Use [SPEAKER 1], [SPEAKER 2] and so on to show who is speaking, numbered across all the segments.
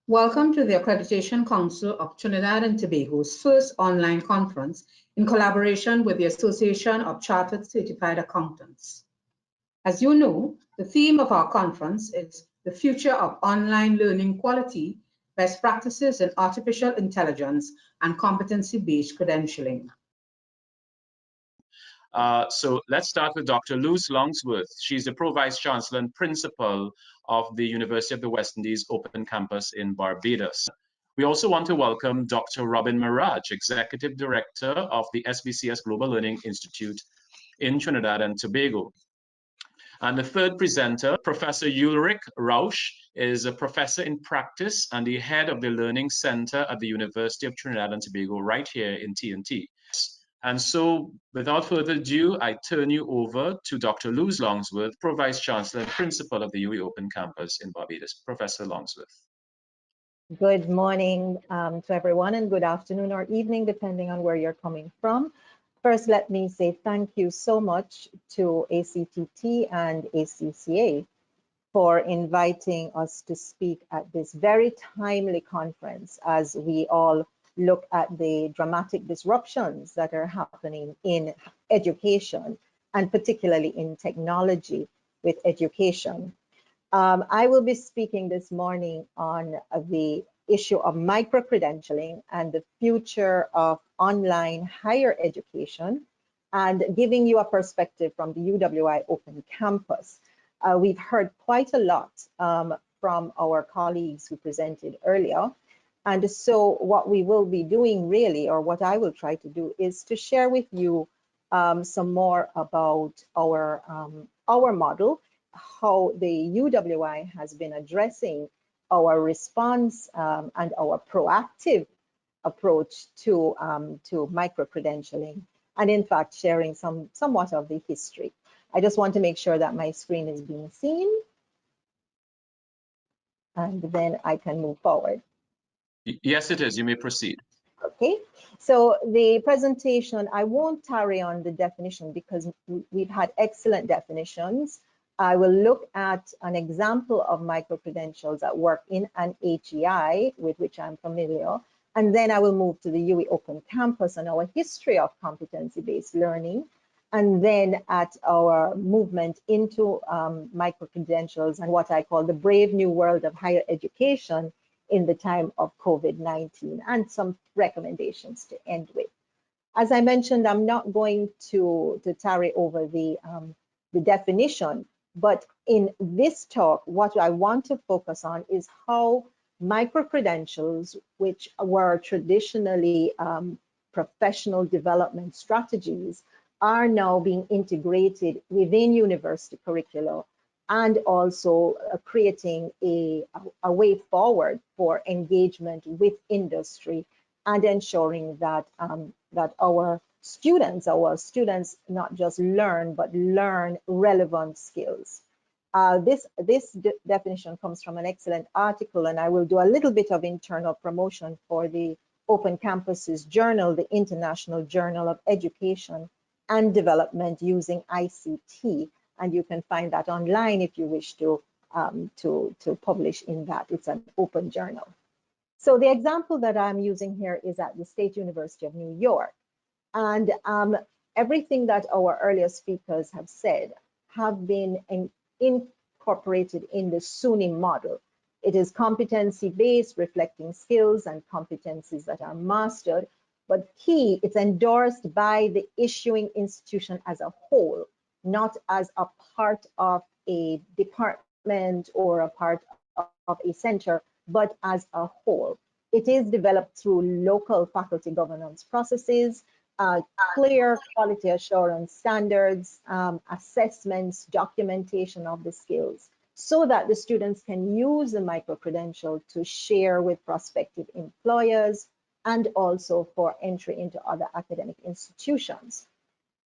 [SPEAKER 1] Welcome to the Accreditation Council of Trinidad and Tobago's first online conference in collaboration with the Association of Chartered Certified Accountants. As you know, the theme of our conference is the future of online learning quality, best practices in artificial intelligence and competency-based credentialing.
[SPEAKER 2] So let's start with Dr. Luz Longsworth. She's the Pro Vice-Chancellor and Principal of the University of the West Indies Open Campus in Barbados. We also want to welcome Dr. Robin Maraj, Executive Director of the SBCS Global Learning Institute in Trinidad and Tobago. And the third presenter, Professor Ulrich Rauch, is a professor in practice and the head of the Learning Center at the University of Trinidad and Tobago right here in TNT. And so, without further ado, I turn you over to Dr. Luz Longsworth, Pro Vice-Chancellor and Principal of the UE Open Campus in Barbados. Professor Longsworth.
[SPEAKER 3] Good morning to everyone, and good afternoon or evening, depending on where you're coming from. First, let me say thank you so much to ACTT and ACCA for inviting us to speak at this very timely conference as we all look at the dramatic disruptions that are happening in education, and particularly in technology with education. I will be speaking this morning on the issue of micro-credentialing and the future of online higher education, and giving you a perspective from the UWI Open Campus. We've heard quite a lot from our colleagues who presented earlier. And so what we will be doing really, or what I will try to do, is to share with you some more about our model, how the UWI has been addressing our response and our proactive approach to micro-credentialing, and in fact sharing somewhat of the history. I just want to make sure that my screen is being seen, and then I can move forward.
[SPEAKER 2] Yes, it is. You may proceed.
[SPEAKER 3] Okay, so the presentation, I won't tarry on the definition because we've had excellent definitions. I will look at an example of micro-credentials at work in an HEI with which I'm familiar, and then I will move to the UE Open Campus and our history of competency-based learning, and then at our movement into micro-credentials and what I call the brave new world of higher education in the time of COVID-19, and some recommendations to end with. As I mentioned, I'm not going to tarry over the definition, but in this talk, what I want to focus on is how micro-credentials, which were traditionally professional development strategies, are now being integrated within university curricula, and also creating a way forward for engagement with industry, and ensuring that that our students not just learn, but learn relevant skills. This definition comes from an excellent article, and I will do a little bit of internal promotion for the Open Campus's journal, the International Journal of Education and Development, using ICT. And you can find that online if you wish to publish in that. It's an open journal. So the example that I'm using here is at the State University of New York. And everything that our earlier speakers have said have been incorporated in the SUNY model. It is competency-based, reflecting skills and competencies that are mastered, but key, it's endorsed by the issuing institution as a whole, not as a part of a department or a part of a center, but as a whole. It is developed through local faculty governance processes, clear quality assurance standards, assessments, documentation of the skills, so that the students can use the micro-credential to share with prospective employers and also for entry into other academic institutions.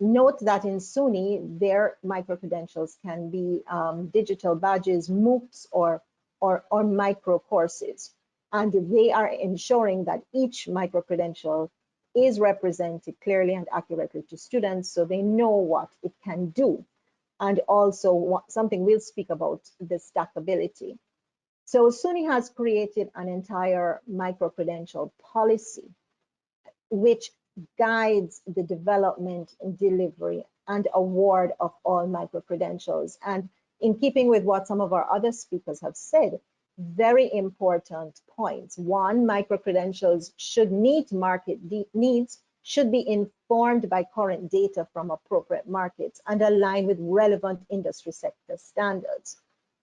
[SPEAKER 3] Note that in SUNY, their micro-credentials can be digital badges, MOOCs, or micro courses. And they are ensuring that each micro-credential is represented clearly and accurately to students, so they know what it can do. And also something we'll speak about, the stackability. So SUNY has created an entire micro-credential policy which guides the development, delivery, and award of all micro-credentials. And in keeping with what some of our other speakers have said, very important points. One, micro-credentials should meet market needs, should be informed by current data from appropriate markets, and align with relevant industry sector standards.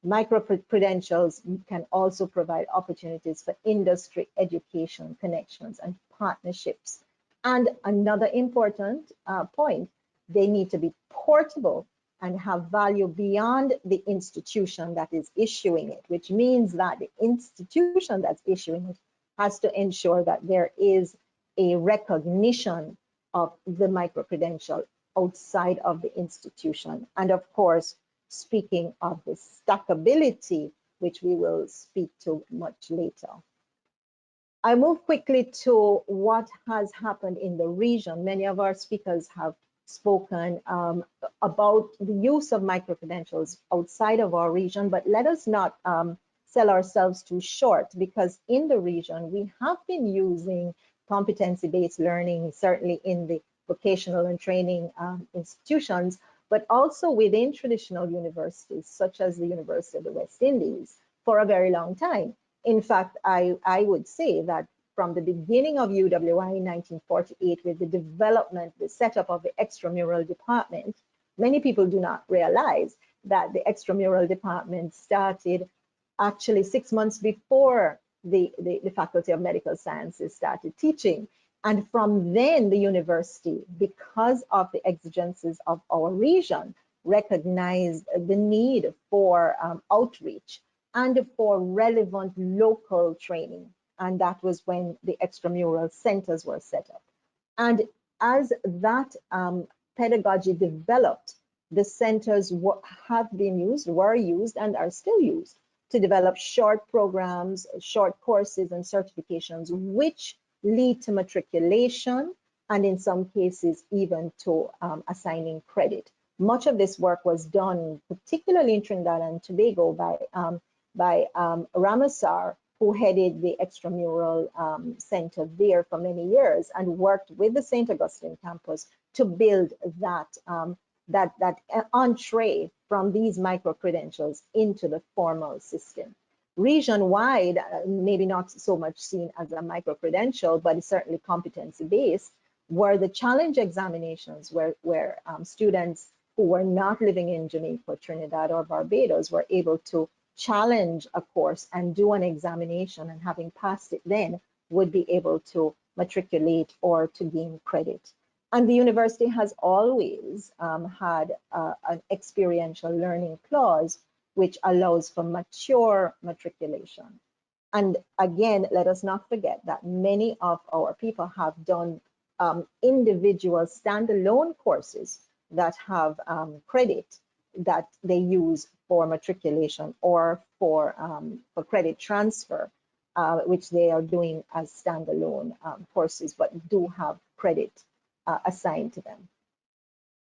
[SPEAKER 3] Micro-credentials can also provide opportunities for industry education, connections, and partnerships. And another important point, they need to be portable and have value beyond the institution that is issuing it, which means that the institution that's issuing it has to ensure that there is a recognition of the micro-credential outside of the institution. And of course, speaking of the stackability, which we will speak to much later. I move quickly to what has happened in the region. Many of our speakers have spoken about the use of micro-credentials outside of our region, but let us not sell ourselves too short, because in the region, we have been using competency-based learning, certainly in the vocational and training institutions, but also within traditional universities, such as the University of the West Indies, for a very long time. In fact, I would say that from the beginning of UWI in 1948, with the development, the setup of the extramural department, many people do not realize that the extramural department started actually 6 months before the Faculty of Medical Sciences started teaching. And from then, the university, because of the exigencies of our region, recognized the need for outreach and for relevant local training. And that was when the extramural centers were set up. And as that pedagogy developed, the centers were used and are still used to develop short programs, short courses, and certifications, which lead to matriculation, and in some cases, even to assigning credit. Much of this work was done, particularly in Trinidad and Tobago, by Ramasar, who headed the extramural center there for many years and worked with the St. Augustine campus to build that entree from these micro-credentials into the formal system. Region-wide, maybe not so much seen as a micro-credential, but it's certainly competency-based, were the challenge examinations where students who were not living in Jamaica, Trinidad, or Barbados were able to challenge a course and do an examination, and having passed it then would be able to matriculate or to gain credit. And the university has always had an experiential learning clause which allows for mature matriculation. And again, let us not forget that many of our people have done individual standalone courses that have credit that they use for matriculation or for credit transfer, which they are doing as standalone courses, but do have credit assigned to them.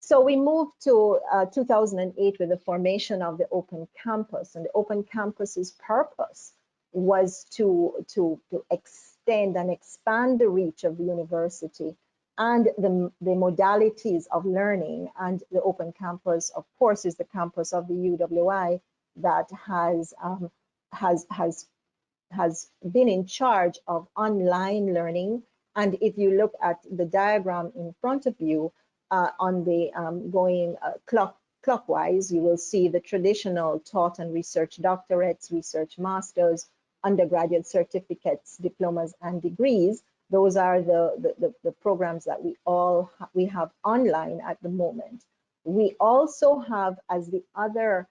[SPEAKER 3] So we moved to 2008 with the formation of the Open Campus, and the Open Campus's purpose was to extend and expand the reach of the university and the modalities of learning. And the Open Campus, of course, is the campus of the UWI that has been in charge of online learning. And if you look at the diagram in front of you, on the going clockwise, you will see the traditional taught and research doctorates, research masters, undergraduate certificates, diplomas, and degrees. Those are the programs that we have online at the moment. We also have, as the other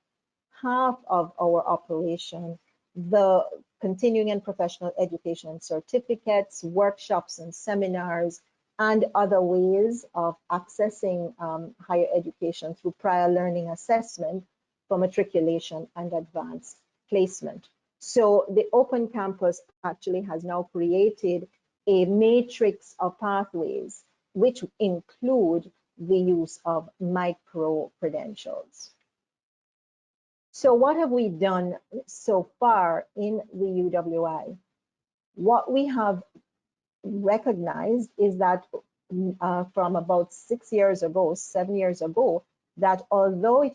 [SPEAKER 3] half of our operation, the continuing and professional education certificates, workshops and seminars, and other ways of accessing higher education through prior learning assessment for matriculation and advanced placement. So the Open Campus actually has now created a matrix of pathways, which include the use of micro-credentials. So what have we done so far in the UWI? What we have recognized is that from about 7 years ago, that although it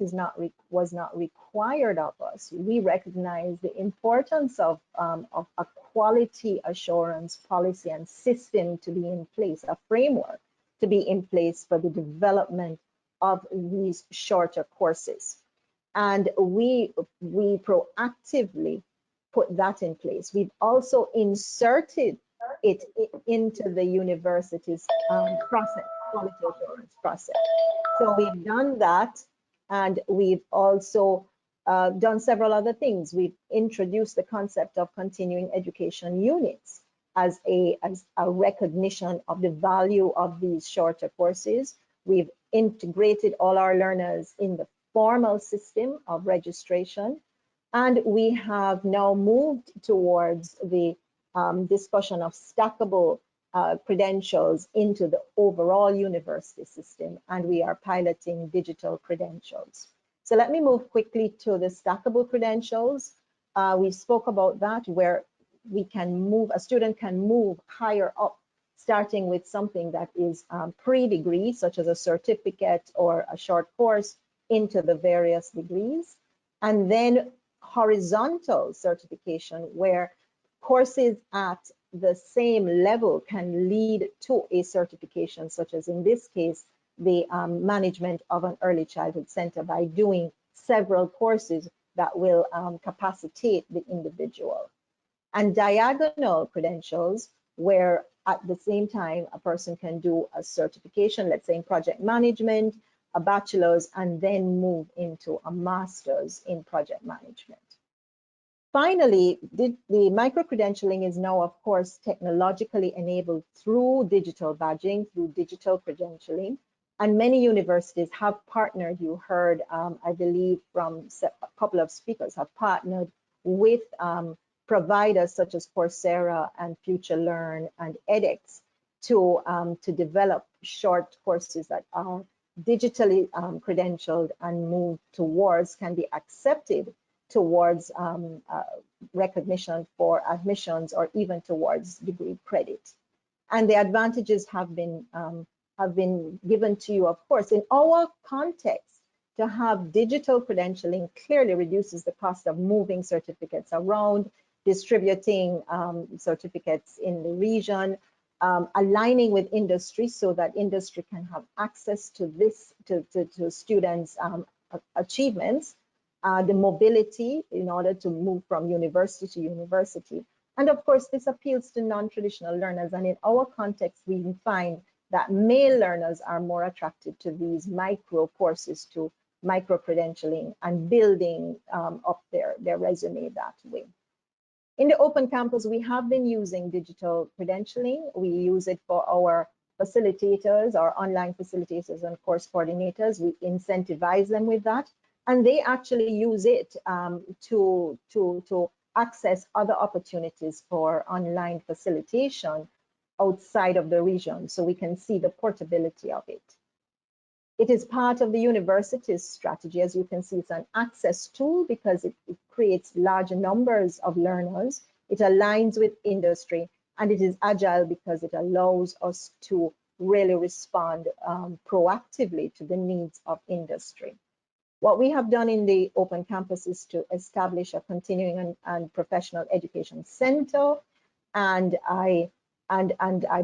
[SPEAKER 3] was not required of us, we recognize the importance of a quality assurance policy and system to be in place, a framework to be in place for the development of these shorter courses. And we proactively put that in place. We've also inserted it into the university's process, quality assurance process. So we've done that, and we've also done several other things. We've introduced the concept of continuing education units as a recognition of the value of these shorter courses. We've integrated all our learners in the formal system of registration, and we have now moved towards the discussion of stackable credentials into the overall university system, and we are piloting digital credentials. So let me move quickly to the stackable credentials. We spoke about that, where we can move, a student can move higher up, starting with something that is pre-degree, such as a certificate or a short course, into the various degrees, and then horizontal certification, where courses at the same level can lead to a certification, such as in this case, the management of an early childhood center, by doing several courses that will capacitate the individual. And diagonal credentials, where at the same time a person can do a certification, let's say in project management, a bachelor's, and then move into a master's in project management. Finally, the micro-credentialing is now, of course, technologically enabled through digital badging, through digital credentialing, and many universities have partnered. You heard, I believe, from a couple of speakers, have partnered with providers such as Coursera and FutureLearn and edX to develop short courses that are digitally credentialed and move towards, can be accepted towards recognition for admissions, or even towards degree credit. And the advantages have been given to you, of course. In our context, to have digital credentialing clearly reduces the cost of moving certificates around, distributing certificates in the region, aligning with industry so that industry can have access to this, to students' achievements, the mobility in order to move from university to university. And of course, this appeals to non-traditional learners. And in our context, we find that male learners are more attracted to these micro courses, to micro-credentialing and building up their resume that way. In the open campus, we have been using digital credentialing. We use it for our facilitators, our online facilitators and course coordinators. We incentivize them with that. And they actually use it to access other opportunities for online facilitation outside of the region, so we can see the portability of it. It is part of the university's strategy. As you can see, it's an access tool because it creates large numbers of learners. It aligns with industry, and it is agile because it allows us to really respond proactively to the needs of industry. What we have done in the open campus is to establish a continuing and professional education center, and I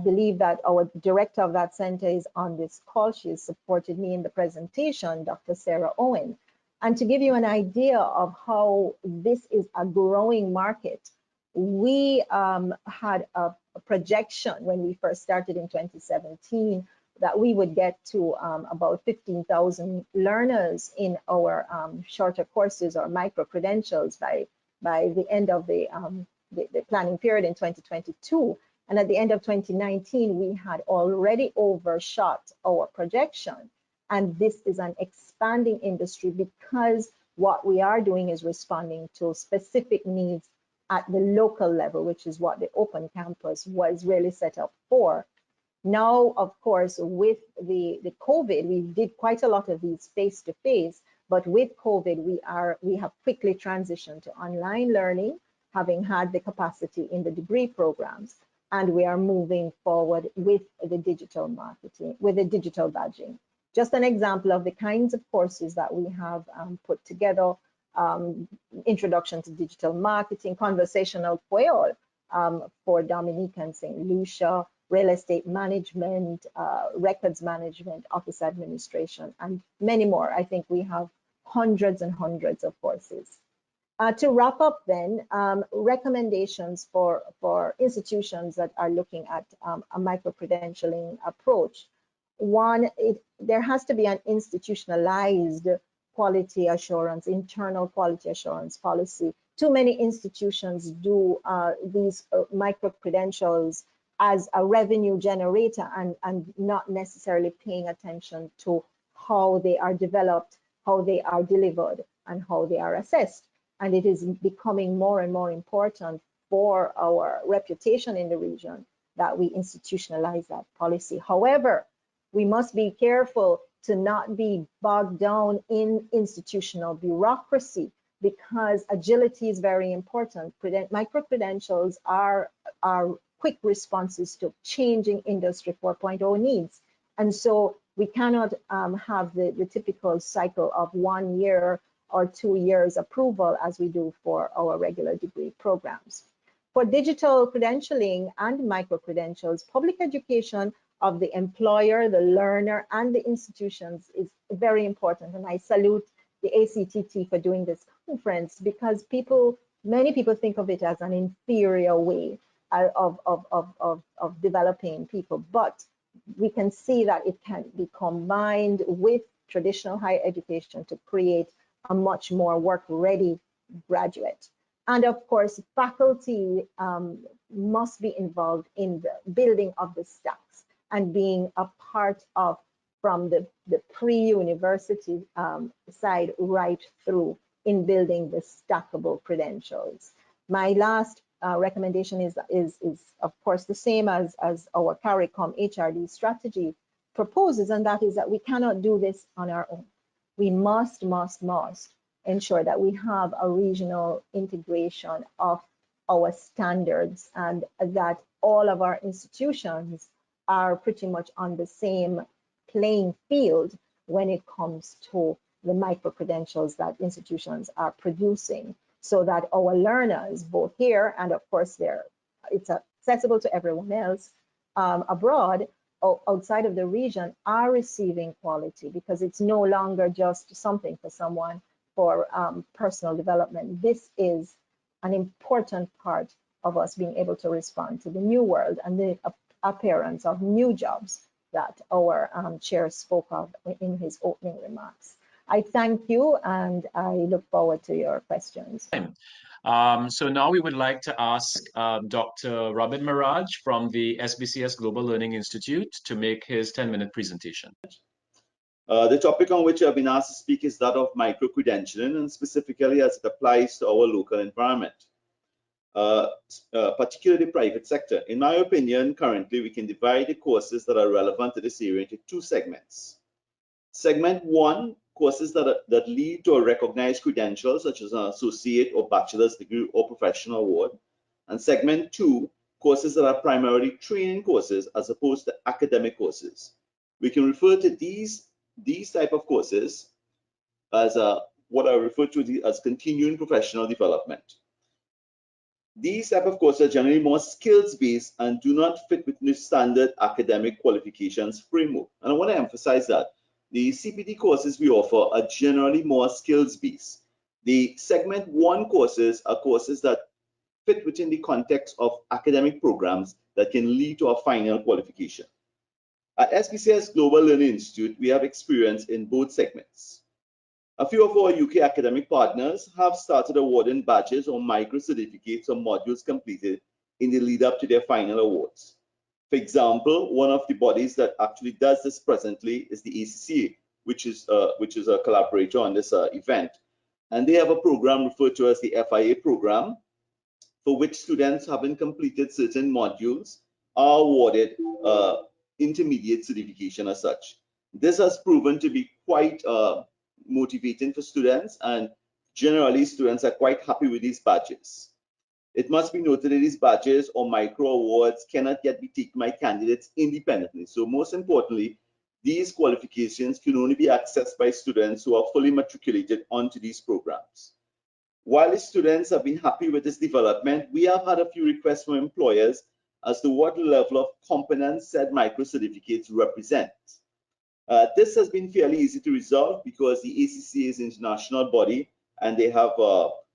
[SPEAKER 3] believe that our director of that center is on this call. She has supported me in the presentation, Dr. Sarah Owen. And to give you an idea of how this is a growing market, we had a projection when we first started in 2017 that we would get to about 15,000 learners in our shorter courses or micro-credentials by the end of the planning period in 2022. And at the end of 2019, we had already overshot our projection. And this is an expanding industry because what we are doing is responding to specific needs at the local level, which is what the open campus was really set up for. Now, of course, with the COVID, we did quite a lot of these face-to-face, But with COVID, we have quickly transitioned to online learning, having had the capacity in the degree programs, and we are moving forward with the digital marketing, with the digital badging. Just an example of the kinds of courses that we have put together: Introduction to Digital Marketing, Conversational Creole for Dominique and St. Lucia, Real Estate Management, Records Management, Office Administration, and many more. I think we have hundreds and hundreds of courses. To wrap up then, recommendations for institutions that are looking at a micro-credentialing approach. One, there has to be an institutionalized quality assurance, internal quality assurance policy. Too many institutions do these micro-credentials as a revenue generator and not necessarily paying attention to how they are developed, how they are delivered, and how they are assessed. And it is becoming more and more important for our reputation in the region that we institutionalize that policy. However, we must be careful to not be bogged down in institutional bureaucracy, because agility is very important. Micro-credentials are quick responses to changing Industry 4.0 needs. And so we cannot have the typical cycle of 1 year or 2 years approval as we do for our regular degree programs. For digital credentialing and micro-credentials, public education of the employer, the learner, and the institutions is very important. And I salute the ACTT for doing this conference, because many people think of it as an inferior way of developing people, but we can see that it can be combined with traditional higher education to create a much more work-ready graduate. And of course, faculty must be involved in the building of the stacks and being a part of, from the pre-university side right through in building the stackable credentials. My last recommendation is of course the same as our CARICOM HRD strategy proposes, and that is that we cannot do this on our own. We must ensure that we have a regional integration of our standards, and that all of our institutions are pretty much on the same playing field when it comes to the micro-credentials that institutions are producing, so that our learners, both here and of course it's accessible to everyone else abroad, outside of the region, are receiving quality, because it's no longer just something for someone for personal development. This is an important part of us being able to respond to the new world and the appearance of new jobs that our chair spoke of in his opening remarks. I thank you, and I look forward to your questions.
[SPEAKER 2] So now we would like to ask Dr. Robin Maraj from the SBCS Global Learning Institute to make his 10-minute presentation.
[SPEAKER 4] The topic on which I've been asked to speak is that of micro-credentialing, and specifically as it applies to our local environment, particularly the private sector. In my opinion, currently we can divide the courses that are relevant to this area into two segments. Segment one, courses that lead to a recognized credential, such as an associate or bachelor's degree or professional award. And segment two, courses that are primarily training courses as opposed to academic courses. We can refer to these type of courses as what I refer to as continuing professional development. These type of courses are generally more skills-based and do not fit within the standard academic qualifications framework. And I want to emphasize that the CPD courses we offer are generally more skills-based. The segment one courses are courses that fit within the context of academic programs that can lead to a final qualification. At SBCS Global Learning Institute, we have experience in both segments. A few of our UK academic partners have started awarding badges or micro certificates or modules completed in the lead up to their final awards. For example, one of the bodies that actually does this presently is the ACCA, which is a collaborator on this event. And they have a program referred to as the FIA program, for which students having completed certain modules are awarded intermediate certification as such. This has proven to be quite motivating for students, and generally students are quite happy with these badges. It must be noted that these badges or micro awards cannot yet be taken by candidates independently. So most importantly, these qualifications can only be accessed by students who are fully matriculated onto these programs. While the students have been happy with this development, we have had a few requests from employers as to what level of competence said micro certificates represent. This has been fairly easy to resolve because the ACCA is an international body and they have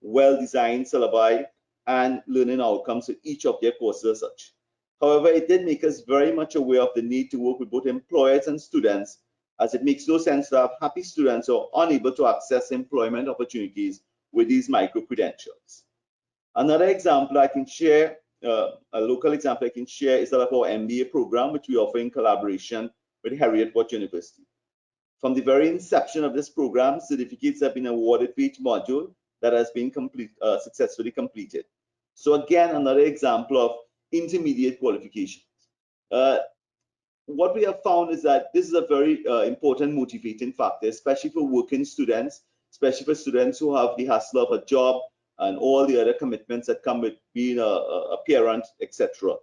[SPEAKER 4] well-designed syllabi and learning outcomes for each of their courses as such. However, it did make us very much aware of the need to work with both employers and students, as it makes no sense to have happy students who are unable to access employment opportunities with these micro credentials. Another example I can share, a local example I can share, is that of our MBA program, which we offer in collaboration with Heriot-Watt University. From the very inception of this program, certificates have been awarded for each module that has been successfully completed. So again, another example of intermediate qualifications. What we have found is that this is a very important motivating factor, especially for working students, especially for students who have the hassle of a job and all the other commitments that come with being a parent, etc.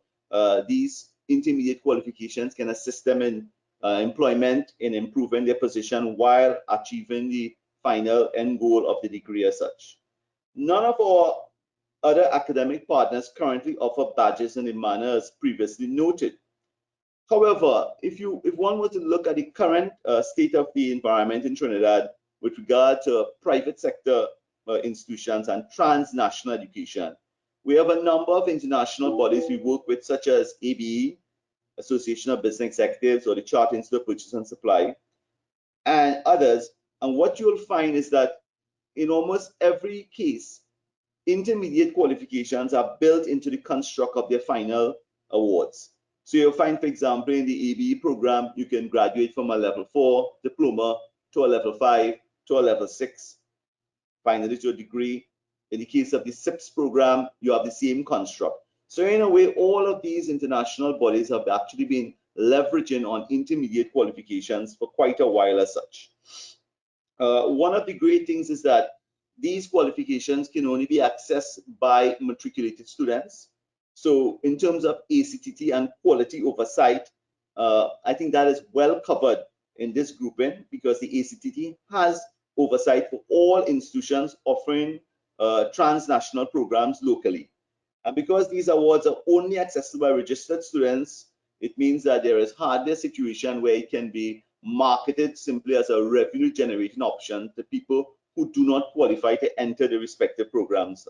[SPEAKER 4] These intermediate qualifications can assist them in employment, in improving their position while achieving the final end goal of the degree as such. None of our other academic partners currently offer badges in the manner as previously noted. However, if one were to look at the current state of the environment in Trinidad with regard to private sector institutions and transnational education, we have a number of international bodies we work with, such as ABE, Association of Business Executives, or the Charter Institute of Purchase and Supply, and others. And what you'll find is that in almost every case, intermediate qualifications are built into the construct of their final awards. So you'll find, for example, in the ABE program, you can graduate from a level 4 diploma to a level 5 to a level 6, finally to a degree. In the case of the SIPS program, you have the same construct. So in a way, all of these international bodies have actually been leveraging on intermediate qualifications for quite a while as such. One of the great things is that these qualifications can only be accessed by matriculated students. So in terms of ACTT and quality oversight, I think that is well covered in this grouping because the ACTT has oversight for all institutions offering transnational programs locally. And because these awards are only accessible by registered students, it means that there is hardly a situation where it can be marketed simply as a revenue generating option to people who do not qualify to enter the respective programs.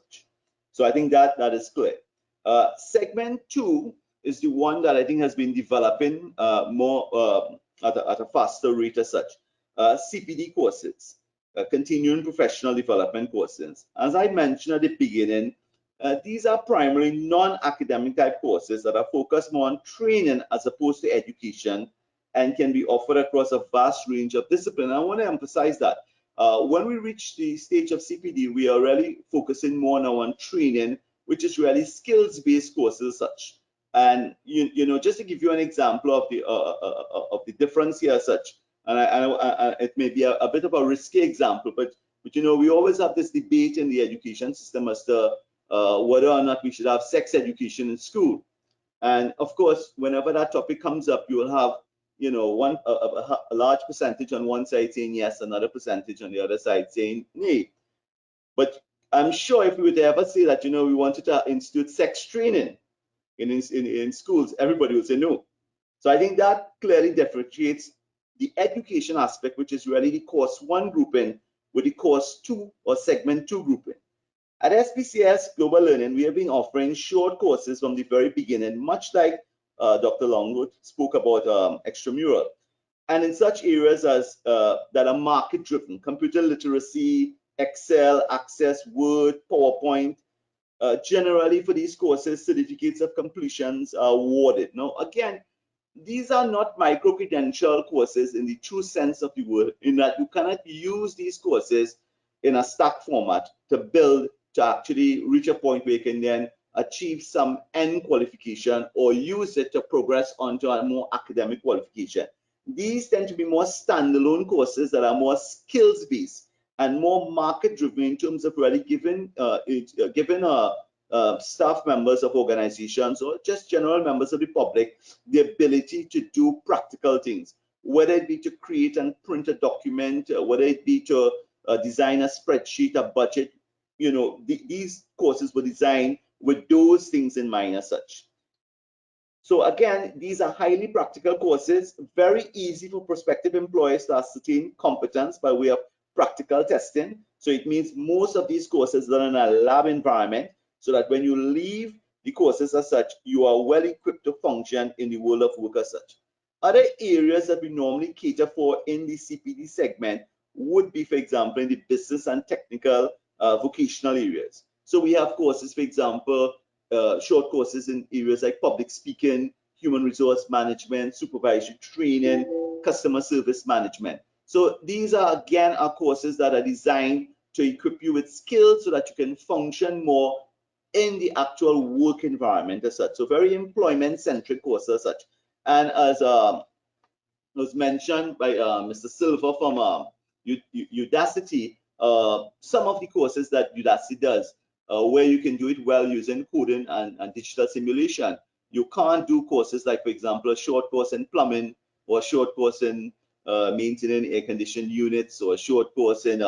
[SPEAKER 4] So I think that is clear. Segment 2 is the one that I think has been developing more at a faster rate as such. CPD courses, continuing professional development courses. As I mentioned at the beginning, these are primarily non-academic type courses that are focused more on training as opposed to education and can be offered across a vast range of disciplines. I want to emphasize that when we reach the stage of CPD, we are really focusing more now on training, which is really skills-based courses as such. And you know, just to give you an example of the difference here as such, and it may be a bit of a risky example, but you know, we always have this debate in the education system as to whether or not we should have sex education in school. And of course, whenever that topic comes up, you will have, you know, a large percentage on one side saying yes, another percentage on the other side saying nay. But I'm sure if we would ever say that, you know, we wanted to institute sex training in schools, everybody would say no. So I think that clearly differentiates the education aspect, which is really the course 1 grouping, with the course 2 or segment 2 grouping. At SBCS Global Learning, we have been offering short courses from the very beginning, much like Dr. Longwood spoke about extramural. And in such areas as that are market-driven, computer literacy, Excel, Access, Word, PowerPoint. Generally for these courses, certificates of completions are awarded. Now, again, these are not micro-credential courses in the true sense of the word, in that you cannot use these courses in a stack format to build to actually reach a point where you can then achieve some end qualification or use it to progress onto a more academic qualification. These tend to be more standalone courses that are more skills-based and more market-driven in terms of really giving staff members of organizations or just general members of the public the ability to do practical things, whether it be to create and print a document, whether it be to design a spreadsheet, a budget. You know, these courses were designed with those things in mind as such. So again, these are highly practical courses, very easy for prospective employers to ascertain competence by way of practical testing. So it means most of these courses are in a lab environment, so that when you leave the courses as such, you are well equipped to function in the world of work as such. Other areas that we normally cater for in the CPD segment would be, for example, in the business and technical vocational areas. So we have courses, for example, short courses in areas like public speaking, human resource management, supervisory training, customer service management. So these are, again, are courses that are designed to equip you with skills so that you can function more in the actual work environment as such. So very employment-centric courses as such. And as was mentioned by Mr. Silver from Udacity, some of the courses that Udacity does, where you can do it well using coding and digital simulation. You can't do courses like, for example, a short course in plumbing or a short course in maintaining air conditioned units or a short course in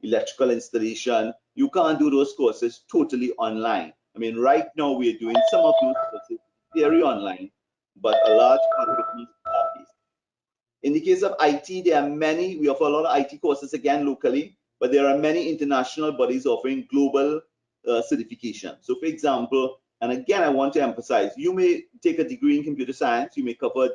[SPEAKER 4] electrical installation. You can't do those courses totally online. I mean, right now we're doing some of those courses theory online, but a large part of it is lab-based. In the case of IT, there are many, we offer a lot of IT courses again locally, but there are many international bodies offering global certification. So for example, and again, I want to emphasize, you may take a degree in computer science, you may cover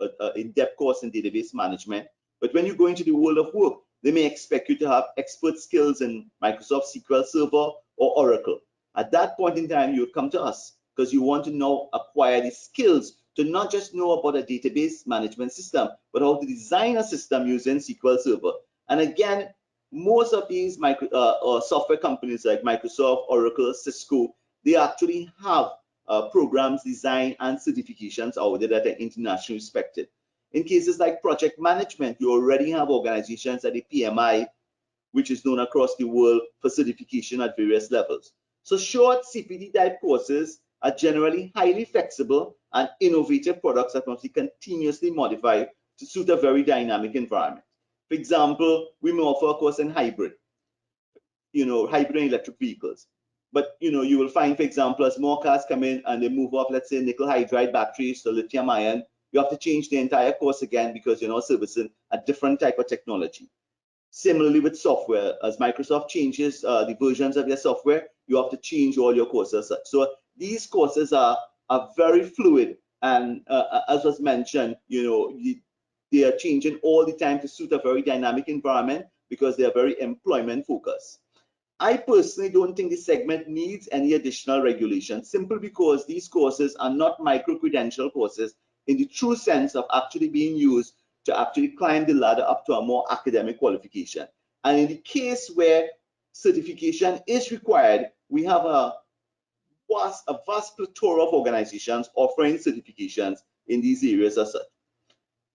[SPEAKER 4] an in-depth course in database management, but when you go into the world of work, they may expect you to have expert skills in Microsoft SQL Server or Oracle. At that point in time, you would come to us because you want to now acquire the skills to not just know about a database management system, but how to design a system using SQL Server. And again, most of these software companies like Microsoft, Oracle, Cisco, they actually have programs, design, and certifications out there that are internationally respected. In cases like project management, you already have organizations at the PMI, which is known across the world for certification at various levels. So short CPD type courses are generally highly flexible and innovative products that must be continuously modified to suit a very dynamic environment. For example, we may offer a course in hybrid, hybrid and electric vehicles. But you will find, for example, as more cars come in and they move off, let's say, nickel hydride batteries to lithium ion, you have to change the entire course again because you're now servicing a different type of technology. Similarly with software, as Microsoft changes the versions of their software, you have to change all your courses. So these courses are very fluid, and as was mentioned, they are changing all the time to suit a very dynamic environment because they are very employment focused. I personally don't think this segment needs any additional regulation, simply because these courses are not micro-credential courses in the true sense of actually being used to actually climb the ladder up to a more academic qualification. And in the case where certification is required, we have a vast plethora of organizations offering certifications in these areas as such.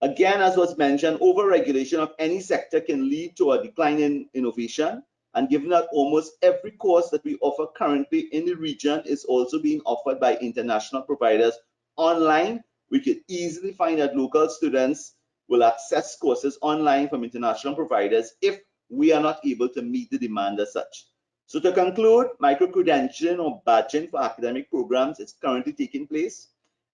[SPEAKER 4] Again, as was mentioned, over-regulation of any sector can lead to a decline in innovation. And given that almost every course that we offer currently in the region is also being offered by international providers online, we could easily find that local students will access courses online from international providers if we are not able to meet the demand as such. So to conclude, micro-credentialing or badging for academic programs is currently taking place.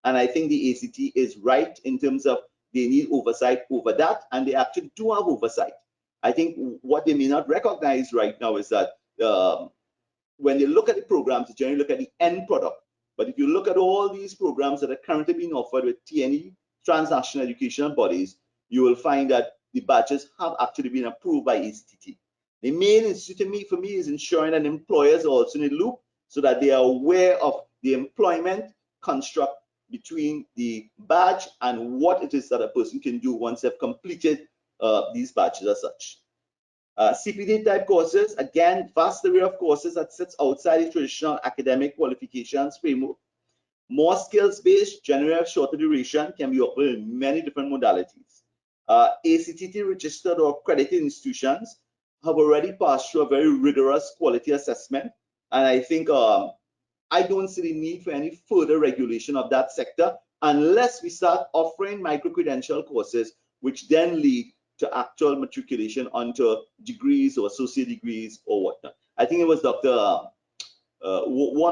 [SPEAKER 4] And I think the ACT is right in terms of they need oversight over that, and they actually do have oversight. I think what they may not recognize right now is that when they look at the programs, they generally look at the end product. But if you look at all these programs that are currently being offered with TNE, transnational educational bodies, you will find that the badges have actually been approved by ACTT. The main issue for me is ensuring that employers are also in the loop so that they are aware of the employment construct between the badge and what it is that a person can do once they've completed these badges as such. CPD type courses, again, vast array of courses that sits outside the traditional academic qualifications framework. More skills-based, generally shorter duration, can be offered in many different modalities. ACTT registered or accredited institutions have already passed through a very rigorous quality assessment, and I think I don't see the need for any further regulation of that sector unless we start offering micro-credential courses, which then lead to actual matriculation onto degrees or associate degrees or whatnot. I think it was one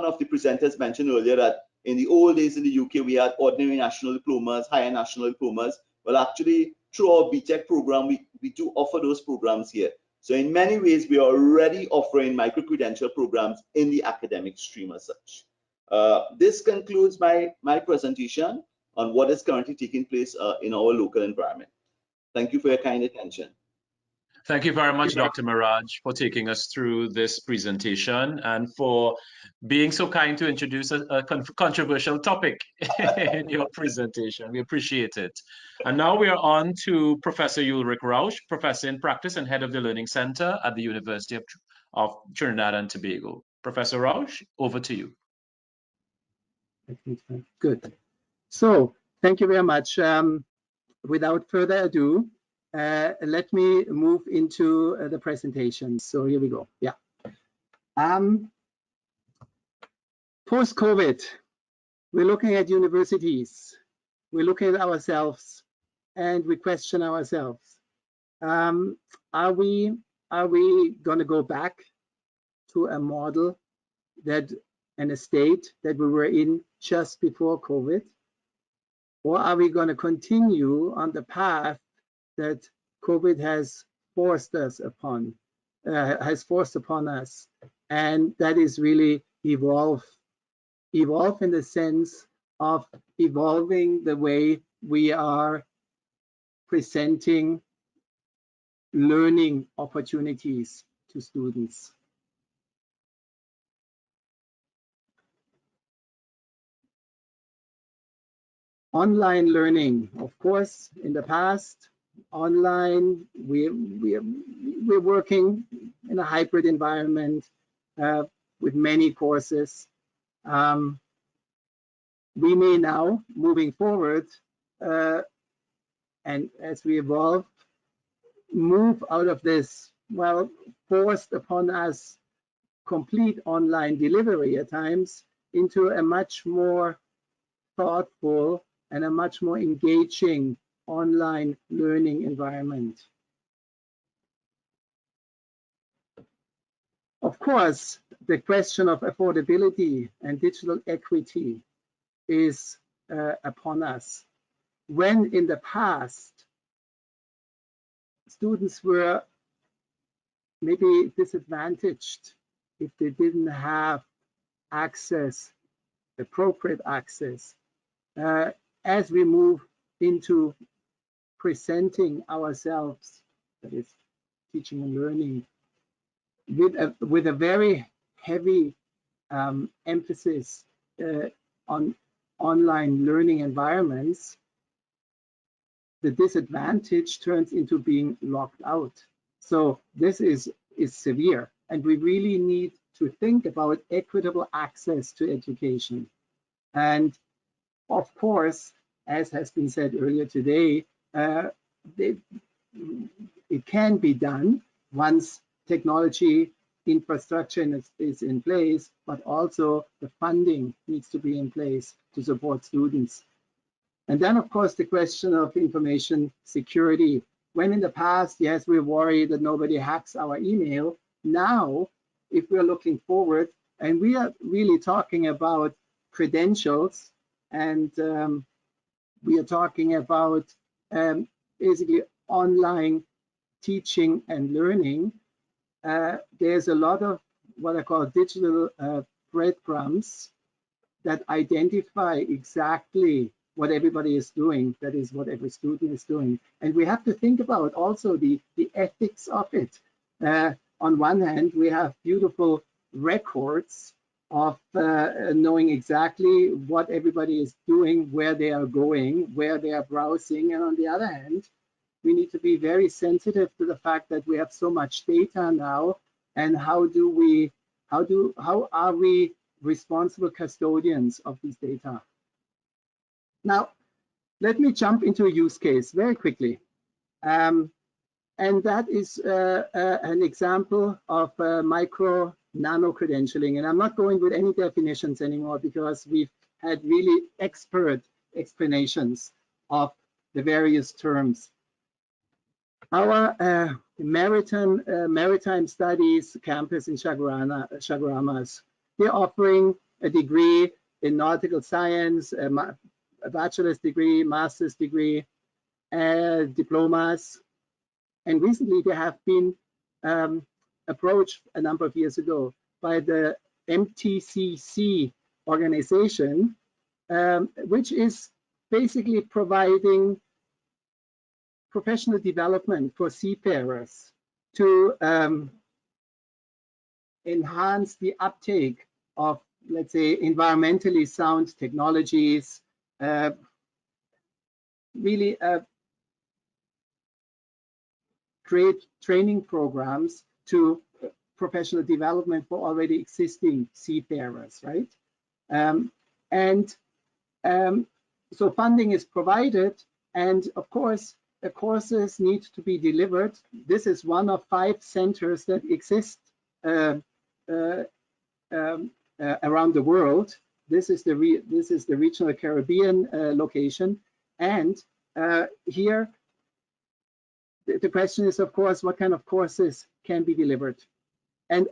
[SPEAKER 4] of the presenters mentioned earlier that in the old days in the UK, we had ordinary national diplomas, higher national diplomas. Well, actually, through our BTech program, we do offer those programs here. So in many ways, we are already offering micro-credential programs in the academic stream as such. This concludes my presentation on what is currently taking place in our local environment. Thank you for your kind attention.
[SPEAKER 2] Thank you very much, Dr. Maraj, for taking us through this presentation and for being so kind to introduce a controversial topic in your presentation. We appreciate it. And now we are on to Professor Ulrich Rauch, Professor in Practice and Head of the Learning Center at the University of Trinidad and Tobago. Professor Rauch, over to you.
[SPEAKER 5] Good. So, thank you very much. Without further ado, let me move into the presentation. So here we go. Yeah. Post-COVID, we're looking at universities. We're looking at ourselves, and we question ourselves. Are we going to go back to a model that and a state that we were in just before COVID? Or are we going to continue on the path that COVID has forced upon us, and that is really evolve in the sense of evolving the way we are presenting learning opportunities to students. Online learning, of course, in the past, online, we're working in a hybrid environment with many courses. We may now, moving forward, and as we evolve, move out of this, well, forced upon us complete online delivery at times into a much more thoughtful and a much more engaging online learning environment. Of course, the question of affordability and digital equity is upon us. When in the past, students were maybe disadvantaged if they didn't have access, appropriate access. As we move into presenting ourselves, that is teaching and learning, with a very heavy emphasis on online learning environments, the disadvantage turns into being locked out. So this is severe, and we really need to think about equitable access to education. And of course, as has been said earlier today, it can be done once technology infrastructure is in place, but also the funding needs to be in place to support students. And then, of course, the question of information security. When in the past, yes, we're worried that nobody hacks our email. Now, if we're looking forward, and we are really talking about credentials, and we are talking about basically online teaching and learning, there's a lot of what I call digital breadcrumbs that identify exactly what everybody is doing, that is what every student is doing. And we have to think about also the ethics of it. On one hand, we have beautiful records of knowing exactly what everybody is doing, where they are going, where they are browsing. And on the other hand, we need to be very sensitive to the fact that we have so much data now, and how are we responsible custodians of these data. Now, let me jump into a use case very quickly. And that is an example of micro nano credentialing. And I'm not going with any definitions anymore because we've had really expert explanations of the various terms. Our maritime studies campus in Chaguaramas, they're offering a degree in nautical science, a bachelor's degree, master's degree, diplomas. And recently they have been approached a number of years ago by the MTCC organization, which is basically providing professional development for seafarers to enhance the uptake of, let's say, environmentally sound technologies, really create training programs to professional development for already existing seafarers, right? So funding is provided, and of course, the courses need to be delivered. This is one of 5 centers that exist around the world. This is the regional Caribbean location, and here the question is, of course, what kind of courses can be delivered? And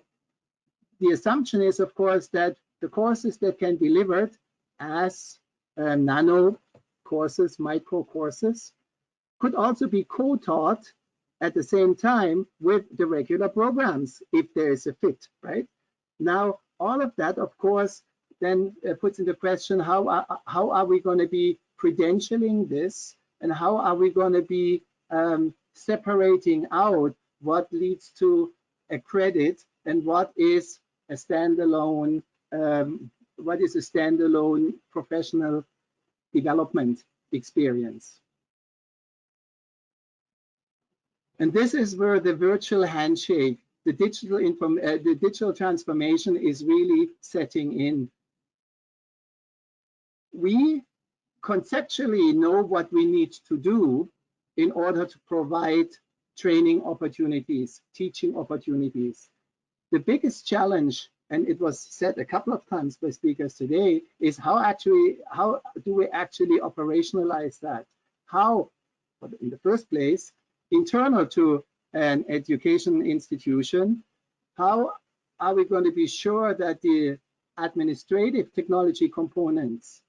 [SPEAKER 5] the assumption is, of course, that the courses that can be delivered as nano courses, micro courses, could also be co-taught at the same time with the regular programs, if there is a fit, right? Now, all of that, of course, then puts into question how are we going to be credentialing this, and how are we going to be separating out what leads to a credit and what is a standalone professional development experience. And this is where the virtual handshake, the digital transformation is really setting in. We conceptually know what we need to do in order to provide training opportunities, teaching opportunities. The biggest challenge, and it was said a couple of times by speakers today, is how do we actually operationalize that? How, in the first place, internal to an education institution, how are we going to be sure that the administrative technology components,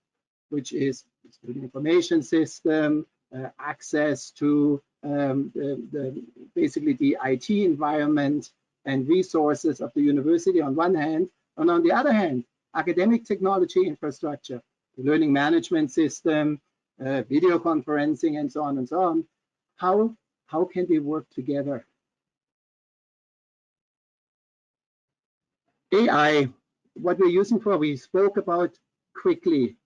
[SPEAKER 5] which is the student information system, access to basically the IT environment and resources of the university on one hand, and on the other hand, academic technology infrastructure, the learning management system, video conferencing, and so on and so on, how can they work together? AI, what we're using for, we spoke about quickly.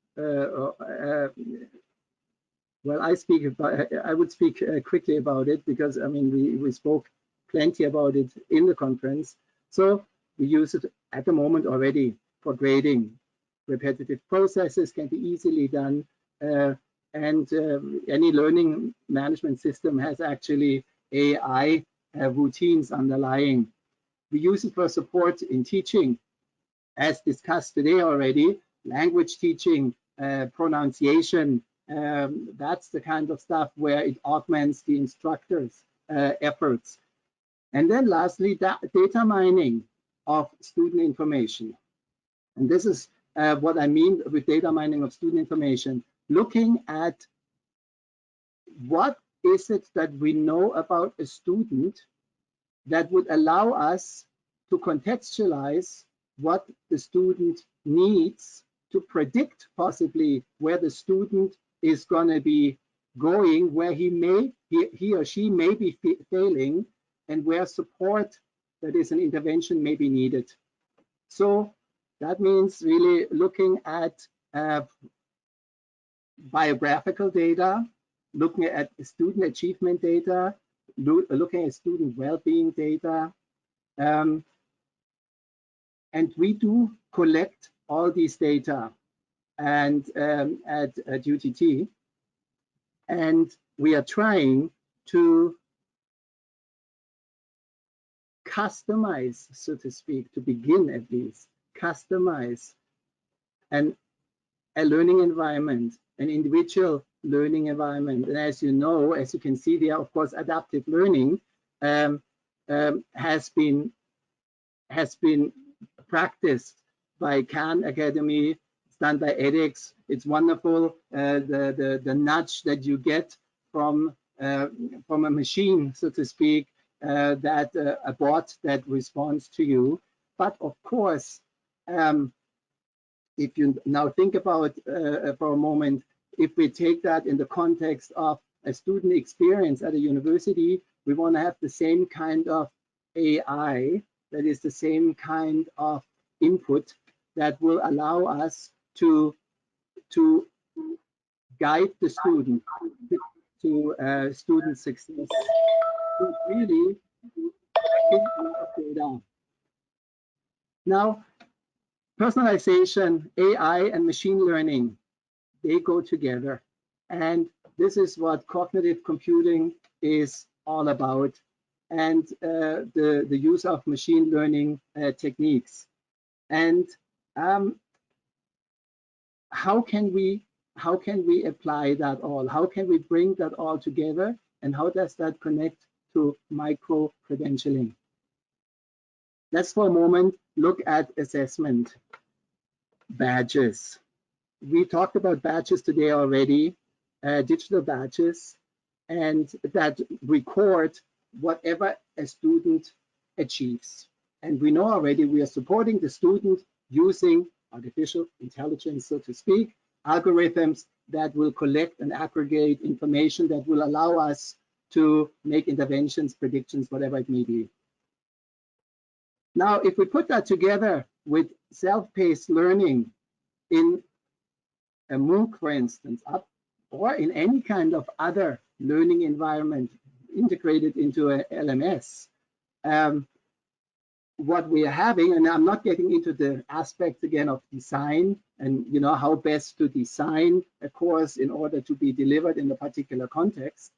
[SPEAKER 5] Well, I would speak quickly about it because, I mean, we spoke plenty about it in the conference. So we use it at the moment already for grading. Repetitive processes can be easily done. And any learning management system has actually AI routines underlying. We use it for support in teaching, as discussed today already, language teaching, pronunciation, that's the kind of stuff where it augments the instructor's efforts. And then lastly, data mining of student information. And this is what I mean with data mining of student information. Looking at what is it that we know about a student that would allow us to contextualize what the student needs to predict possibly where the student is going to be going, where he or she may be failing, and where support, that is an intervention, may be needed. So that means really looking at biographical data, looking at student achievement data, looking at student well-being data. And we do collect all these data and at UTT, and we are trying to customize, so to speak, to begin at least, customize a learning environment, an individual learning environment. And as you know, as you can see there, of course, adaptive learning has been practiced by Khan Academy. It's done by edX. It's wonderful. The nudge that you get from a machine, so to speak, that a bot that responds to you. But of course, if you now think about for a moment, if we take that in the context of a student experience at a university, we want to have the same kind of AI, that is the same kind of input that will allow us to guide the student to student success. So really, data. Now, personalization, AI, and machine learning, they go together. And this is what cognitive computing is all about, and the use of machine learning techniques. And how can we apply that all? How can we bring that all together? And how does that connect to micro-credentialing? Let's for a moment look at assessment. Badges. We talked about badges today already, digital badges, and that record whatever a student achieves. And we know already we are supporting the student using artificial intelligence, so to speak, algorithms that will collect and aggregate information that will allow us to make interventions, predictions, whatever it may be. Now, if we put that together with self-paced learning in a MOOC, for instance, or in any kind of other learning environment integrated into a LMS, what we are having, and I'm not getting into the aspects again of design and how best to design a course in order to be delivered in a particular context,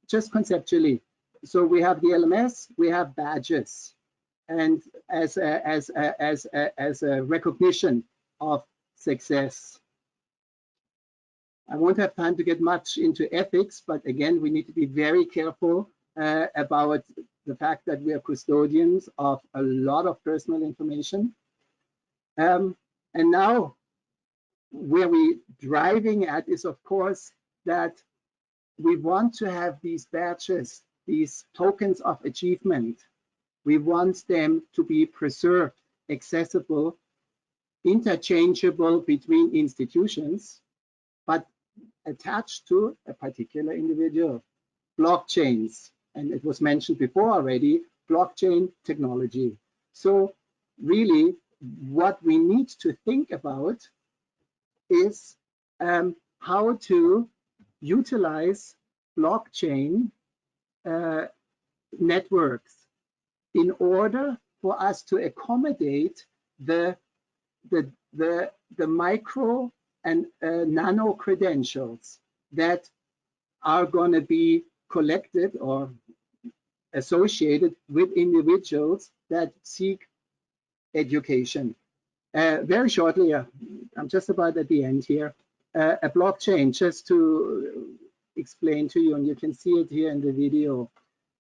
[SPEAKER 5] just conceptually. So we have the LMS, we have badges, and as a recognition of success. I won't have time to get much into ethics, but again, we need to be very careful about the fact that we are custodians of a lot of personal information. And now, where we're driving at is, of course, that we want to have these badges, these tokens of achievement. We want them to be preserved, accessible, interchangeable between institutions, but attached to a particular individual. Blockchains, and it was mentioned before already, blockchain technology. So really, what we need to think about is how to utilize blockchain networks in order for us to accommodate the micro and nano credentials that are going to be collected or associated with individuals that seek education. Very shortly, I'm just about at the end here, a blockchain, just to explain to you, and you can see it here in the video,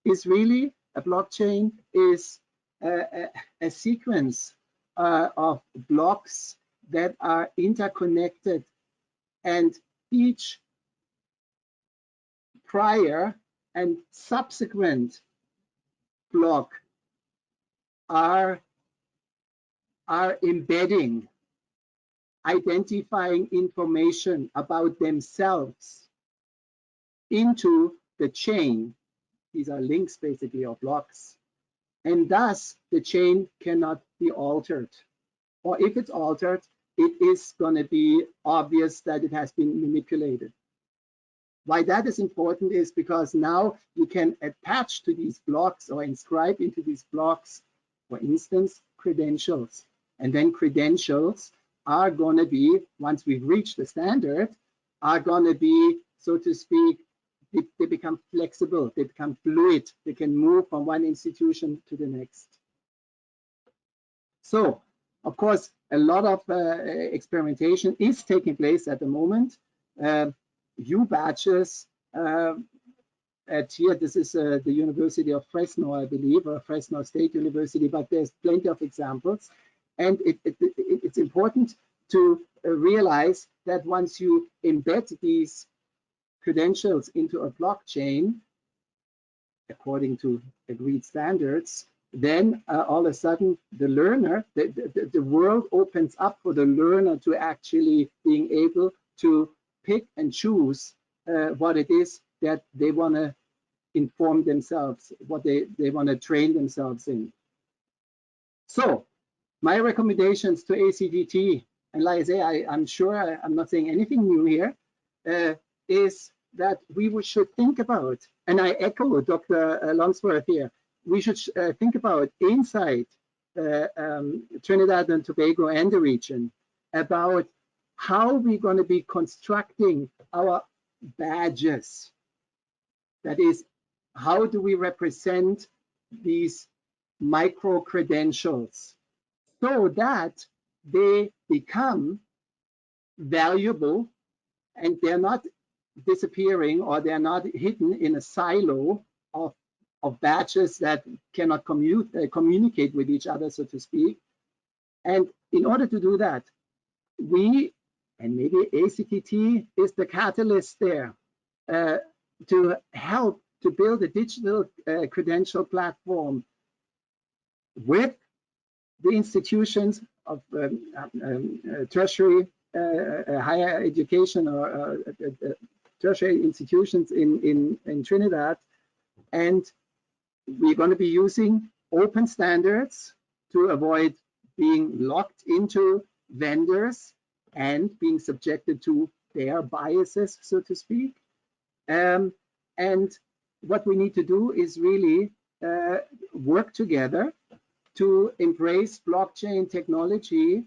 [SPEAKER 5] is really, a blockchain is a sequence of blocks that are interconnected, and each prior and subsequent block are embedding, identifying information about themselves into the chain. These are links basically, or blocks. And thus the chain cannot be altered. Or if it's altered, it is going to be obvious that it has been manipulated. Why that is important is because now you can attach to these blocks or inscribe into these blocks, for instance, credentials. And then credentials are going to be, once we've reached the standard, are going to be, so to speak, they become flexible, they become fluid, they can move from one institution to the next. So, of course, a lot of experimentation is taking place at the moment. U badges at here, this is the University of Fresno, I believe, or Fresno State University, but there's plenty of examples. And it's important to realize that once you embed these credentials into a blockchain, according to agreed standards, then all of a sudden the learner, the world opens up for the learner to actually being able to pick and choose what it is that they want to inform themselves, what they want to train themselves in. So my recommendations to ACTT, and like I say, I'm sure I'm not saying anything new here, is that we should think about, and I echo Dr. Longsworth here, we should think about inside Trinidad and Tobago and the region about how we're going to be constructing our badges. That is, how do we represent these micro credentials so that they become valuable and they're not disappearing or they're not hidden in a silo of badges that cannot communicate with each other, so to speak. And in order to do that, we, and maybe ACTT is the catalyst there, to help to build a digital credential platform with the institutions of tertiary higher education or tertiary institutions in Trinidad. And we're going to be using open standards to avoid being locked into vendors and being subjected to their biases, so to speak. And what we need to do is really work together to embrace blockchain technology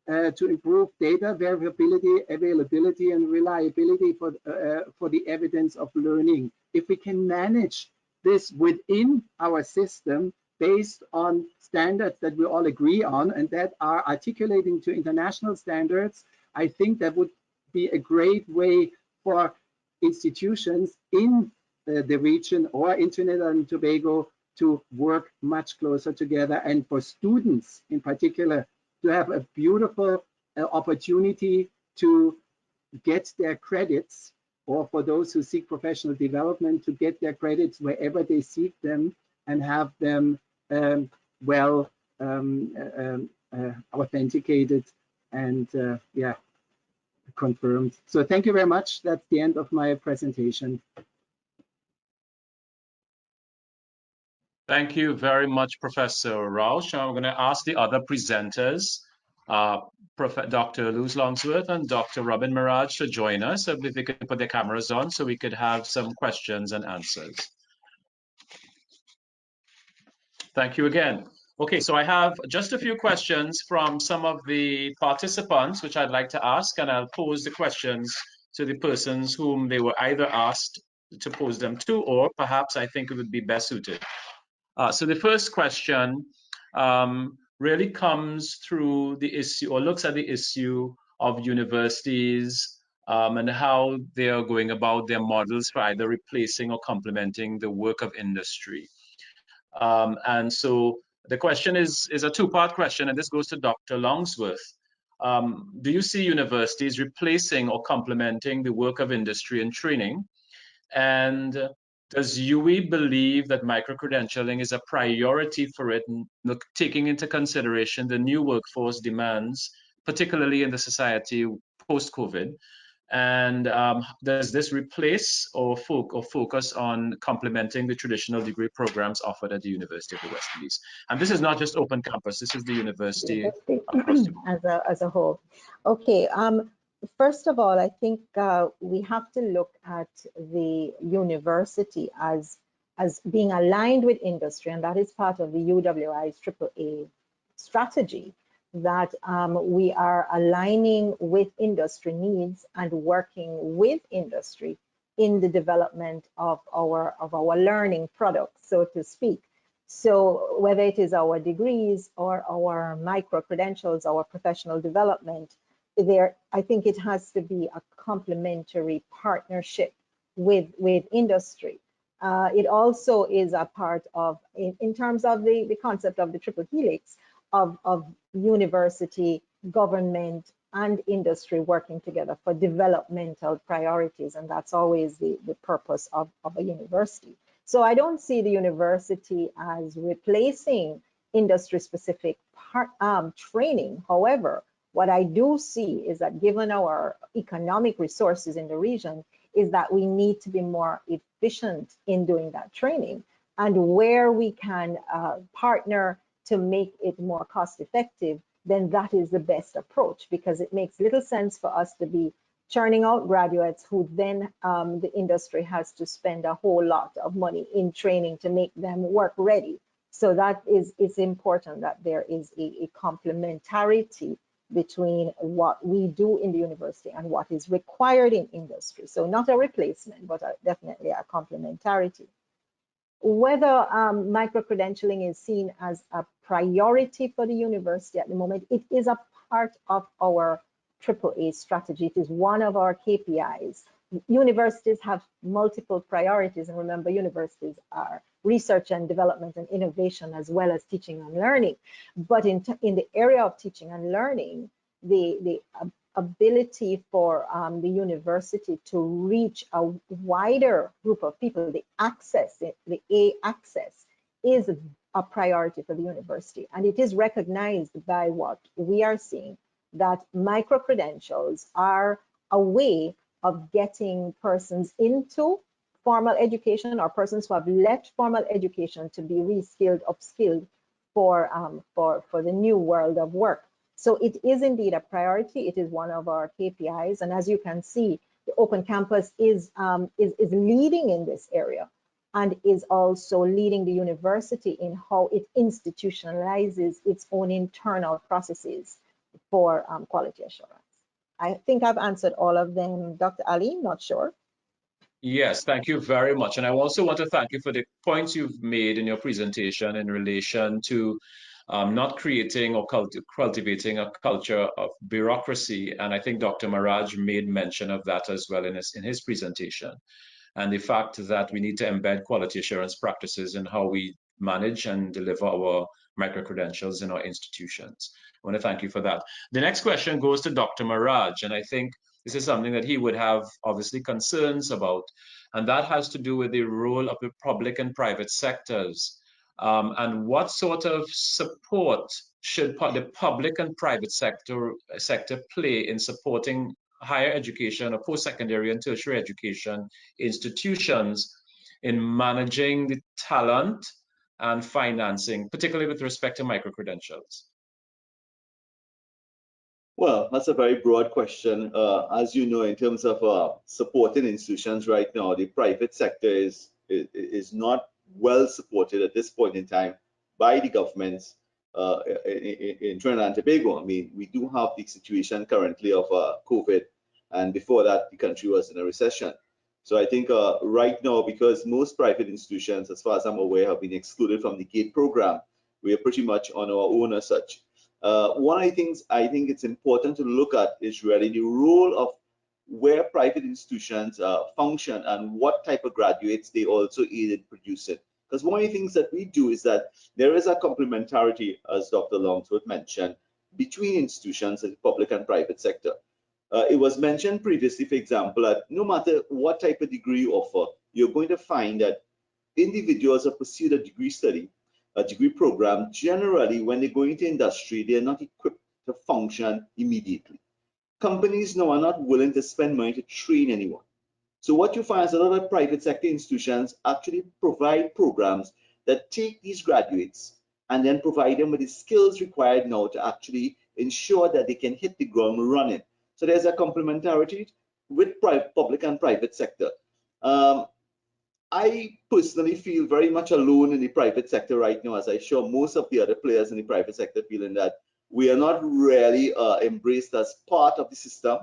[SPEAKER 5] to improve data availability, and reliability for the evidence of learning. If we can manage this within our system based on standards that we all agree on and that are articulating to international standards, I think that would be a great way for institutions in the region or in Trinidad and Tobago to work much closer together, and for students in particular to have a beautiful opportunity to get their credits, or for those who seek professional development to get their credits wherever they seek them and have them well authenticated and yeah, confirmed. So thank you very much. That's the end of my presentation.
[SPEAKER 2] Thank you very much, Professor Rauch. I'm going to ask the other presenters, Dr. Luz Longsworth and Dr. Robin Maraj, to join us. So if they could put their cameras on so we could have some questions and answers. Thank you again. Okay, so I have just a few questions from some of the participants, which I'd like to ask, and I'll pose the questions to the persons whom they were either asked to pose them to, or perhaps I think it would be best suited. So the first question really comes through the issue, or looks at the issue of universities and how they are going about their models for either replacing or complementing the work of industry. And so the question is a two-part question, and this goes to Dr. Longsworth. Do you see universities replacing or complementing the work of industry and training? And does UE believe that micro-credentialing is a priority for it, taking into consideration the new workforce demands, particularly in the society post-COVID? And does this replace or focus on complementing the traditional degree programs offered at the University of the West Indies? And this is not just open campus, this is the university
[SPEAKER 3] as a whole. Okay. First of all, I think we have to look at the university as being aligned with industry, and that is part of the UWI's AAA strategy. that we are aligning with industry needs and working with industry in the development of our learning products, so to speak. So whether it is our degrees or our micro credentials, our professional development, I think it has to be a complementary partnership with industry. It also is a part of, in terms of the concept of the triple helix of university, government, and industry working together for developmental priorities, and that's always the purpose of a university. So I don't see the university as replacing industry-specific training. However, what I do see is that given our economic resources in the region, is that we need to be more efficient in doing that training, and where we can partner to make it more cost effective, then that is the best approach, because it makes little sense for us to be churning out graduates who then the industry has to spend a whole lot of money in training to make them work ready. So that is, it's important that there is a complementarity between what we do in the university and what is required in industry. So not a replacement, but definitely a complementarity. Whether micro-credentialing is seen as a priority for the university at the moment, it is a part of our AAA strategy. It is one of our KPIs. Universities have multiple priorities, and remember, universities are research and development and innovation, as well as teaching and learning. But in the area of teaching and learning, the ability for the university to reach a wider group of people, the access, the access is a priority for the university. And it is recognized by what we are seeing, that micro-credentials are a way of getting persons into formal education, or persons who have left formal education to be reskilled, upskilled for the new world of work. So it is indeed a priority. It is one of our KPIs, and as you can see, the Open Campus is leading in this area, and is also leading the university in how it institutionalizes its own internal processes for quality assurance. I think I've answered all of them, Dr. Ali, not sure.
[SPEAKER 2] Yes, thank you very much. And I also want to thank you for the points you've made in your presentation in relation to not creating or cultivating a culture of bureaucracy. And I think Dr. Maraj made mention of that as well in his presentation. And the fact that we need to embed quality assurance practices in how we manage and deliver our micro-credentials in our institutions. I want to thank you for that. The next question goes to Dr. Maraj, and I think this is something that he would have obviously concerns about, and that has to do with the role of the public and private sectors. And what sort of support should the public and private sector play in supporting higher education or post-secondary and tertiary education institutions in managing the talent and financing, particularly with respect to micro-credentials?
[SPEAKER 4] Well, that's a very broad question. As you know, in terms of supporting institutions right now, the private sector is not well supported at this point in time by the governments in Trinidad and Tobago. I mean, we do have the situation currently of COVID, and before that, the country was in a recession. So I think right now, because most private institutions, as far as I'm aware, have been excluded from the GATE program, we are pretty much on our own as such. One of the things I think it's important to look at is really the role of where private institutions function and what type of graduates they also aid in producing. Because one of the things that we do is that there is a complementarity, as Dr. Longsworth mentioned, between institutions in the public and private sector. It was mentioned previously, for example, that no matter what type of degree you offer, you're going to find that individuals have pursued a degree study, a degree program, generally when they go into industry, they're not equipped to function immediately. Companies now are not willing to spend money to train anyone. So what you find is a lot of private sector institutions actually provide programs that take these graduates and then provide them with the skills required now to actually ensure that they can hit the ground running. So there's a complementarity with public and private sector. I personally feel very much alone in the private sector right now, as I'm sure most of the other players in the private sector feeling that we are not really embraced as part of the system.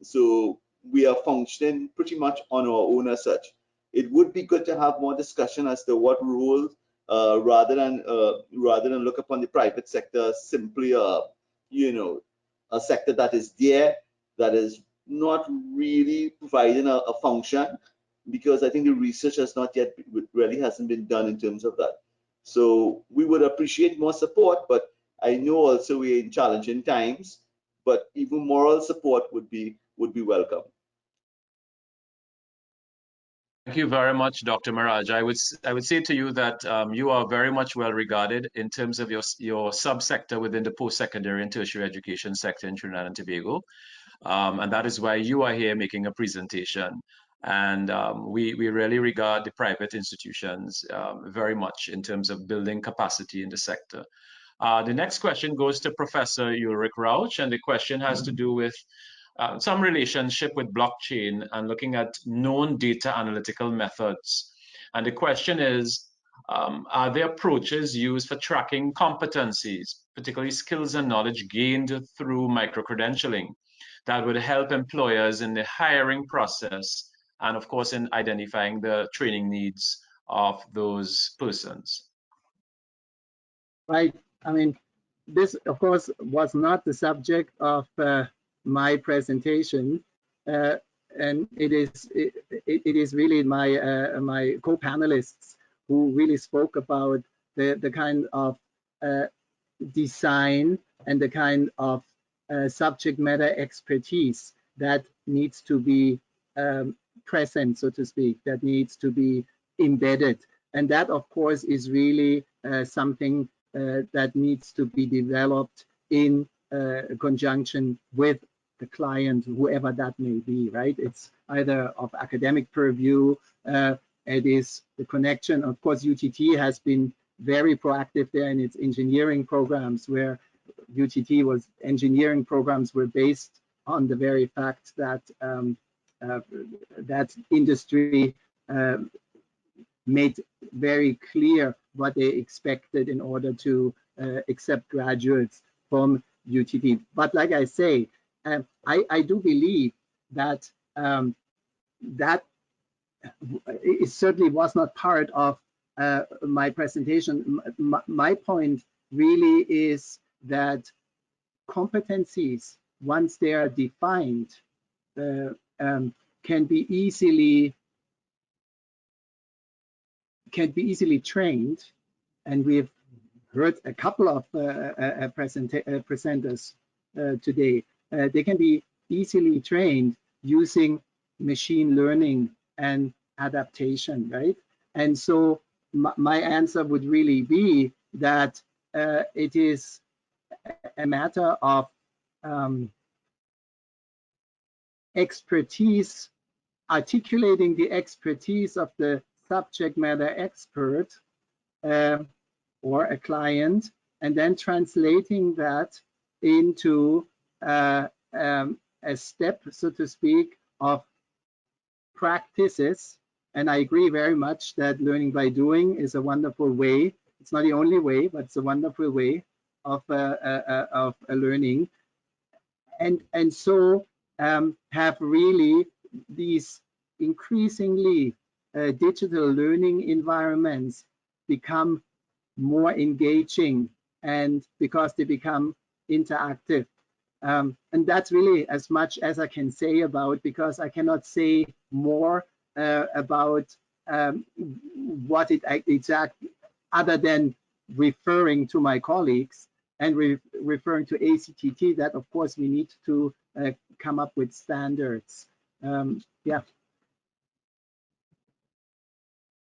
[SPEAKER 4] So we are functioning pretty much on our own as such. It would be good to have more discussion as to what role, rather than look upon the private sector as simply a sector that is there, that is not really providing a function, because I think the research has not yet really hasn't been done in terms of that. So we would appreciate more support, but I know also we're in challenging times, but even moral support would be welcome.
[SPEAKER 2] Thank you very much, Dr. Maraj. I would say to you that you are very much well regarded in terms of your subsector within the post-secondary and tertiary education sector in Trinidad and Tobago. And that is why you are here making a presentation. And we really regard the private institutions very much in terms of building capacity in the sector. The next question goes to Professor Ulrich Rauch, and the question has to do with some relationship with blockchain and looking at known data analytical methods. And the question is, are there approaches used for tracking competencies, particularly skills and knowledge gained through micro-credentialing, that would help employers in the hiring process and, of course, in identifying the training needs of those persons?
[SPEAKER 5] Right. I mean, this, of course, was not the subject of my presentation, and it is really my my co-panelists who really spoke about the kind of design and the kind of subject matter expertise that needs to be present, so to speak, that needs to be embedded. And that, of course, is really something that needs to be developed in conjunction with the client, whoever that may be, right? It's either of academic purview, it is the connection. Of course, UTT has been very proactive there in its engineering programs, where engineering programs were based on the very fact that that industry made very clear what they expected in order to accept graduates from UTT. But like I say, I do believe that that it certainly was not part of my presentation. My point really is that competencies, once they are defined, can be easily trained, and we've heard a couple of presenters today. They can be easily trained using machine learning and adaptation, right? And so my answer would really be that it is a matter of expertise, articulating the expertise of the subject matter expert or a client, and then translating that into a step, so to speak, of practices. And I agree very much that learning by doing is a wonderful way. It's not the only way, but it's a wonderful way of learning. And so have really these increasingly digital learning environments become more engaging, and because they become interactive. And that's really as much as I can say about, because I cannot say more about what it exactly, other than referring to my colleagues and referring to ACTT, that of course we need to come up with standards. Yeah.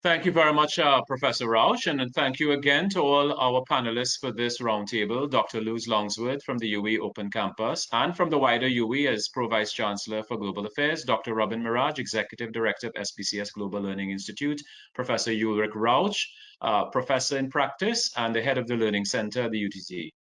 [SPEAKER 2] Thank you very much, Professor Rauch, and thank you again to all our panelists for this roundtable, Dr. Luz Longsworth from the UE Open Campus, and from the wider UE as Pro-Vice-Chancellor for Global Affairs, Dr. Robin Maraj, Executive Director of SBCS Global Learning Institute, Professor Ulrich Rauch, Professor in Practice and the Head of the Learning Center at the UTT.